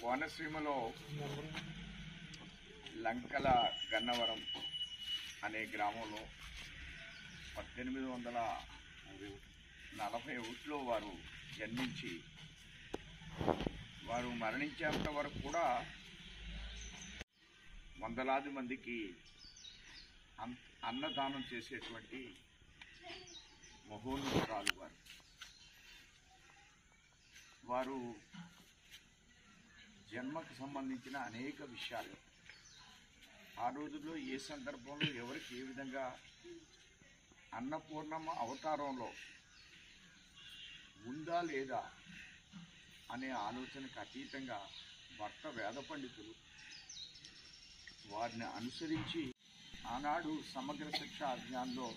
కోనసీమలో లంకల గన్నవరం అనే గ్రామంలో 1841లో వారు జన్మించి వారు మరణించేంత వరకు కూడా వందలాది మందికి అన్నదానం చేసేటువంటి మహోన్నతురాలు వారు జన్మకు సంబంధించిన అనేక విషయాలు ఆ రోజుల్లో ఏ సందర్భంలో ఎవరికి ఏ విధంగా అన్నపూర్ణమ్మ అవతారంలో ఉందా లేదా అనే ఆలోచనకు అతీతంగా భర్త వేద పండితులు వారిని అనుసరించి ఆనాడు సమగ్ర శిక్ష అభియాన్లో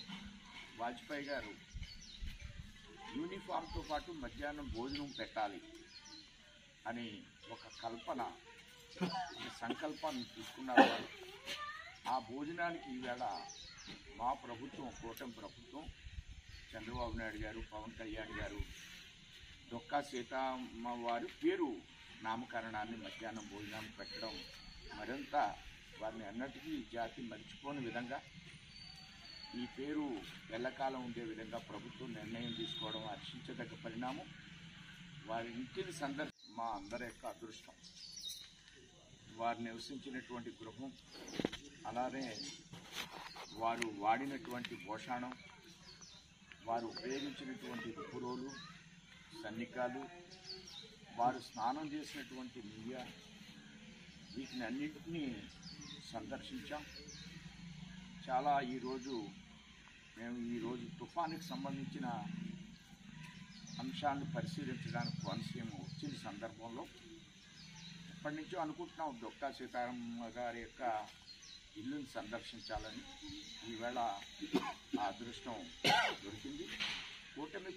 వాజ్పేయి గారు యూనిఫామ్తో పాటు మధ్యాహ్నం భోజనం పెట్టాలి అని ఒక సంకల్పాన్ని తీసుకున్నారు. ఆ భోజనానికి ఈవేళ మా ప్రభుత్వం, కూటమి ప్రభుత్వం, చంద్రబాబు నాయుడు గారు, పవన్ కళ్యాణ్ గారు డొక్కా సీతమ్మ వారి పేరు నామకరణాన్ని మధ్యాహ్నం భోజనాన్ని పెట్టడం మరింత వారిని అన్నటికీ జాతి మర్చిపోని విధంగా ఈ పేరు ఎల్లకాలం ఉండే విధంగా ప్రభుత్వం నిర్ణయం తీసుకోవడం హర్షించదగ్గ పరిణామం. వారి ఇంటిని మా అందరి యొక్క అదృష్టం. వారు నివసించినటువంటి గృహం, అలానే వారు వాడినటువంటి భోషాణం, వారు ఉపయోగించినటువంటి రుపురోలు, సన్నికాలు, వారు స్నానం చేసినటువంటి నియ్య, వీటిని అన్నింటినీ సందర్శించాం. చాలా మేము ఈరోజు తుఫానుకి సంబంధించిన అంశాన్ని పరిశీలించడానికి కోనసీమ వచ్చిన సందర్భంలో ఎప్పటి నుంచో అనుకుంటున్నాం డొక్కా సీతారామ గారి యొక్క ఇల్లుని సందర్శించాలని. ఈవేళ ఆ అదృష్టం దొరికింది. కూటమి